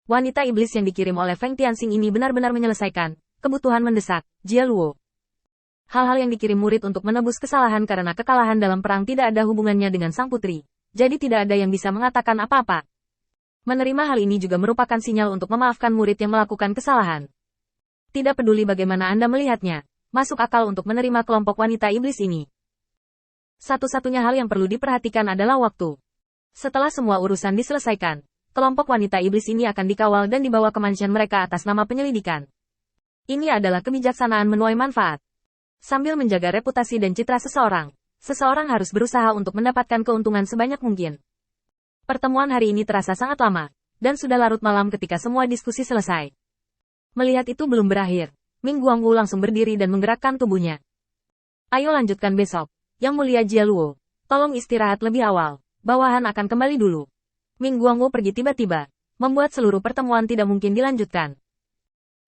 Wanita iblis yang dikirim oleh Feng Tianxing ini benar-benar menyelesaikan kebutuhan mendesak Jia Luo. Hal-hal yang dikirim murid untuk menebus kesalahan karena kekalahan dalam perang tidak ada hubungannya dengan sang putri. Jadi tidak ada yang bisa mengatakan apa-apa. Menerima hal ini juga merupakan sinyal untuk memaafkan murid yang melakukan kesalahan. Tidak peduli bagaimana Anda melihatnya, masuk akal untuk menerima kelompok wanita iblis ini. Satu-satunya hal yang perlu diperhatikan adalah waktu. Setelah semua urusan diselesaikan, kelompok wanita iblis ini akan dikawal dan dibawa ke mansion mereka atas nama penyelidikan. Ini adalah kebijaksanaan menuai manfaat. Sambil menjaga reputasi dan citra seseorang, seseorang harus berusaha untuk mendapatkan keuntungan sebanyak mungkin. Pertemuan hari ini terasa sangat lama, dan sudah larut malam ketika semua diskusi selesai. Melihat itu belum berakhir, Ming Guangwu langsung berdiri dan menggerakkan tubuhnya. Ayo lanjutkan besok, Yang Mulia Jia Luo. Tolong istirahat lebih awal, bawahan akan kembali dulu. Ming Guangwu pergi tiba-tiba, membuat seluruh pertemuan tidak mungkin dilanjutkan.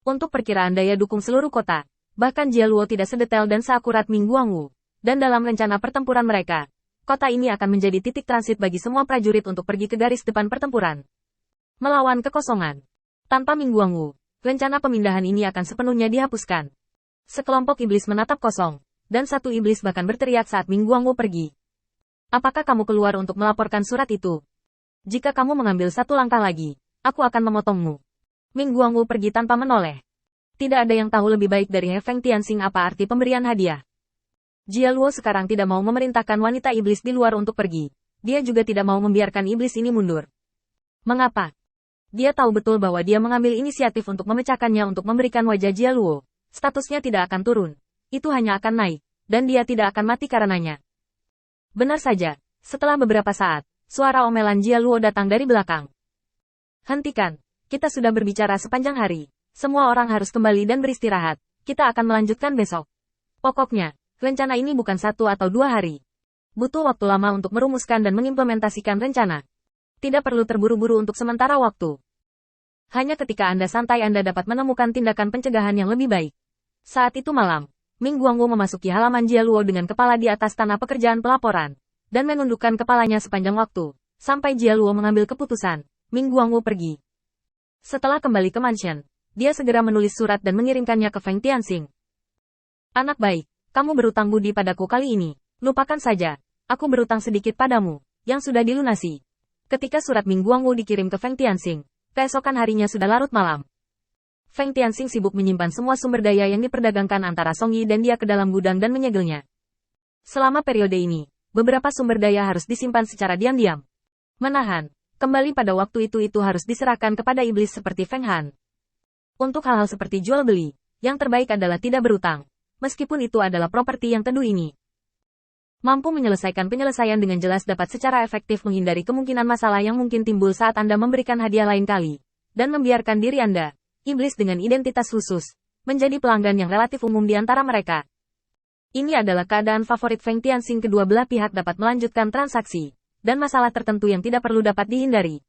Untuk perkiraan daya dukung seluruh kota, bahkan Jia Luo tidak sedetail dan seakurat Ming Guangwu. Dan dalam rencana pertempuran mereka, kota ini akan menjadi titik transit bagi semua prajurit untuk pergi ke garis depan pertempuran. Melawan kekosongan. Tanpa Ming Guangwu, rencana pemindahan ini akan sepenuhnya dihapuskan. Sekelompok iblis menatap kosong, dan satu iblis bahkan berteriak saat Ming Guangwu pergi. Apakah kamu keluar untuk melaporkan surat itu? Jika kamu mengambil satu langkah lagi, aku akan memotongmu. Ming Guangwu pergi tanpa menoleh. Tidak ada yang tahu lebih baik dari Feng Tianxing apa arti pemberian hadiah. Jia Luo sekarang tidak mau memerintahkan wanita iblis di luar untuk pergi. Dia juga tidak mau membiarkan iblis ini mundur. Mengapa? Dia tahu betul bahwa dia mengambil inisiatif untuk memecahkannya untuk memberikan wajah Jia Luo. Statusnya tidak akan turun. Itu hanya akan naik, dan dia tidak akan mati karenanya. Benar saja, setelah beberapa saat, suara omelan Jia Luo datang dari belakang. Hentikan, kita sudah berbicara sepanjang hari. Semua orang harus kembali dan beristirahat. Kita akan melanjutkan besok. Pokoknya, rencana ini bukan 1 atau 2 hari. Butuh waktu lama untuk merumuskan dan mengimplementasikan rencana. Tidak perlu terburu-buru untuk sementara waktu. Hanya ketika Anda santai Anda dapat menemukan tindakan pencegahan yang lebih baik. Saat itu malam, Ming Guangwu memasuki halaman Jia Luo dengan kepala di atas tanah pekerjaan pelaporan, dan menundukkan kepalanya sepanjang waktu, sampai Jia Luo mengambil keputusan. Ming Guangwu pergi. Setelah kembali ke mansion, dia segera menulis surat dan mengirimkannya ke Feng Tianxing. Anak baik, kamu berutang budi padaku kali ini. Lupakan saja, aku berutang sedikit padamu, yang sudah dilunasi. Ketika surat Ming Guangwu dikirim ke Feng Tianxing, keesokan harinya sudah larut malam. Feng Tianxing sibuk menyimpan semua sumber daya yang diperdagangkan antara Song Yi dan dia ke dalam gudang dan menyegelnya. Selama periode ini, beberapa sumber daya harus disimpan secara diam-diam. Menahan, kembali pada waktu itu harus diserahkan kepada iblis seperti Feng Han. Untuk hal-hal seperti jual beli, yang terbaik adalah tidak berutang. Meskipun itu adalah properti yang teduh ini. Mampu menyelesaikan penyelesaian dengan jelas dapat secara efektif menghindari kemungkinan masalah yang mungkin timbul saat Anda memberikan hadiah lain kali. Dan membiarkan diri Anda, iblis dengan identitas khusus, menjadi pelanggan yang relatif umum di antara mereka. Ini adalah keadaan favorit Feng Tianxing, kedua belah pihak dapat melanjutkan transaksi, dan masalah tertentu yang tidak perlu dapat dihindari.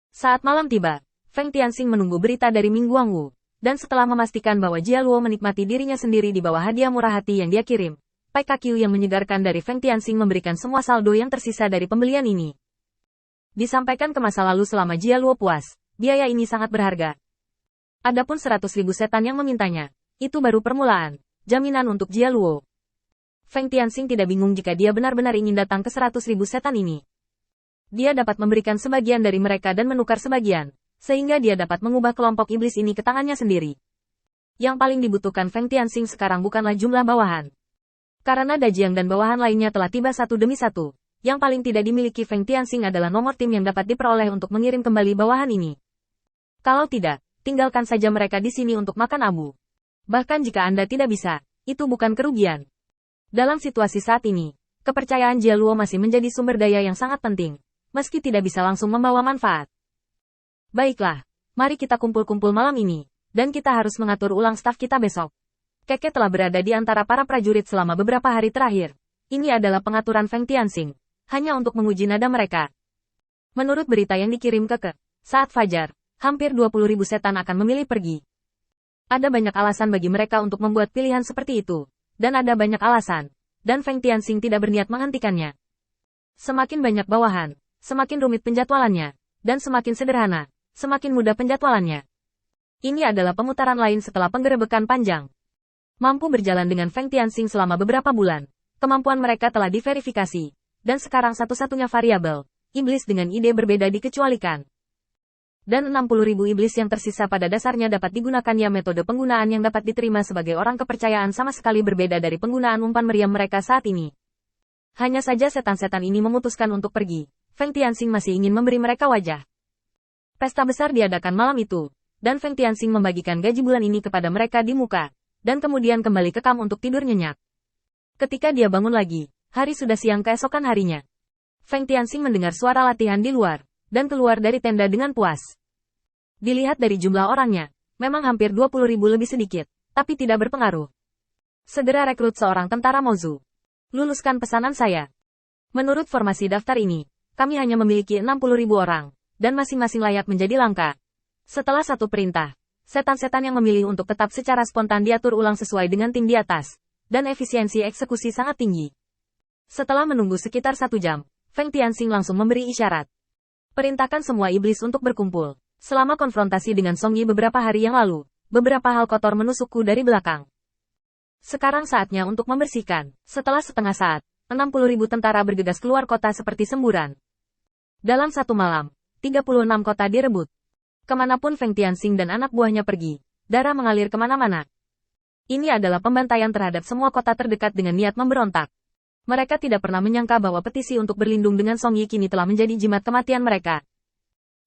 Saat malam tiba, Feng Tianxing menunggu berita dari Ming Guangwu, dan setelah memastikan bahwa Jia Luo menikmati dirinya sendiri di bawah hadiah murah hati yang dia kirim, Pai Kakyu yang menyegarkan dari Feng Tianxing memberikan semua saldo yang tersisa dari pembelian ini. Disampaikan ke masa lalu selama Jia Luo puas, biaya ini sangat berharga. Adapun 100.000 setan yang memintanya, itu baru permulaan, jaminan untuk Jia Luo. Feng Tianxing tidak bingung jika dia benar-benar ingin datang ke 100.000 setan ini. Dia dapat memberikan sebagian dari mereka dan menukar sebagian, sehingga dia dapat mengubah kelompok iblis ini ke tangannya sendiri. Yang paling dibutuhkan Feng Tianxing sekarang bukanlah jumlah bawahan. Karena Dajiang dan bawahan lainnya telah tiba satu demi satu, yang paling tidak dimiliki Feng Tianxing adalah nomor tim yang dapat diperoleh untuk mengirim kembali bawahan ini. Kalau tidak, tinggalkan saja mereka di sini untuk makan abu. Bahkan jika Anda tidak bisa, itu bukan kerugian. Dalam situasi saat ini, kepercayaan Jia Luo masih menjadi sumber daya yang sangat penting, meski tidak bisa langsung membawa manfaat. Baiklah, mari kita kumpul-kumpul malam ini, dan kita harus mengatur ulang staf kita besok. Keke telah berada di antara para prajurit selama beberapa hari terakhir. Ini adalah pengaturan Feng Tianxing, hanya untuk menguji nada mereka. Menurut berita yang dikirim ke saat fajar, hampir 20.000 setan akan memilih pergi. Ada banyak alasan bagi mereka untuk membuat pilihan seperti itu, dan ada banyak alasan, dan Feng Tianxing tidak berniat menghentikannya. Semakin banyak bawahan, semakin rumit penjadwalannya, dan semakin sederhana, semakin mudah penjadwalannya. Ini adalah pemutaran lain setelah penggerebekan panjang. Mampu berjalan dengan Feng Tianxing selama beberapa bulan. Kemampuan mereka telah diverifikasi. Dan sekarang satu-satunya variabel, iblis dengan ide berbeda dikecualikan. Dan 60.000 iblis yang tersisa pada dasarnya dapat digunakan ya metode penggunaan yang dapat diterima sebagai orang kepercayaan sama sekali berbeda dari penggunaan umpan meriam mereka saat ini. Hanya saja setan-setan ini memutuskan untuk pergi. Feng Tianxing masih ingin memberi mereka wajah. Pesta besar diadakan malam itu, dan Feng Tianxing membagikan gaji bulan ini kepada mereka di muka, dan kemudian kembali ke kamp untuk tidur nyenyak. Ketika dia bangun lagi, hari sudah siang keesokan harinya. Feng Tianxing mendengar suara latihan di luar, dan keluar dari tenda dengan puas. Dilihat dari jumlah orangnya, memang hampir 20.000 lebih sedikit, tapi tidak berpengaruh. Segera rekrut seorang tentara Mozu. Luluskan pesanan saya. Menurut formasi daftar ini, kami hanya memiliki 60.000 orang, dan masing-masing layak menjadi langka. Setelah satu perintah, setan-setan yang memilih untuk tetap secara spontan diatur ulang sesuai dengan tim di atas, dan efisiensi eksekusi sangat tinggi. Setelah menunggu sekitar 1 jam, Feng Tianxing langsung memberi isyarat. Perintahkan semua iblis untuk berkumpul. Selama konfrontasi dengan Song Yi beberapa hari yang lalu, beberapa hal kotor menusukku dari belakang. Sekarang saatnya untuk membersihkan. Setelah setengah saat, 60.000 tentara bergegas keluar kota seperti semburan. Dalam satu malam, 36 kota direbut. Kemanapun Feng Tianxing dan anak buahnya pergi, darah mengalir kemana-mana. Ini adalah pembantaian terhadap semua kota terdekat dengan niat memberontak. Mereka tidak pernah menyangka bahwa petisi untuk berlindung dengan Song Yi kini telah menjadi jimat kematian mereka.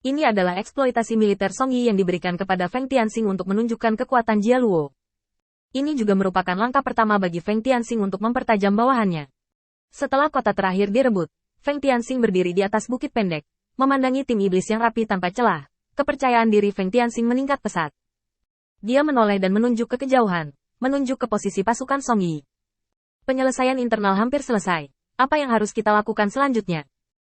Ini adalah eksploitasi militer Song Yi yang diberikan kepada Feng Tianxing untuk menunjukkan kekuatan Jia Luo. Ini juga merupakan langkah pertama bagi Feng Tianxing untuk mempertajam bawahannya. Setelah kota terakhir direbut, Feng Tianxing berdiri di atas bukit pendek, memandangi tim iblis yang rapi tanpa celah. Kepercayaan diri Feng Tianxing meningkat pesat. Dia menoleh dan menunjuk ke kejauhan, menunjuk ke posisi pasukan Song Yi. Penyelesaian internal hampir selesai. Apa yang harus kita lakukan selanjutnya?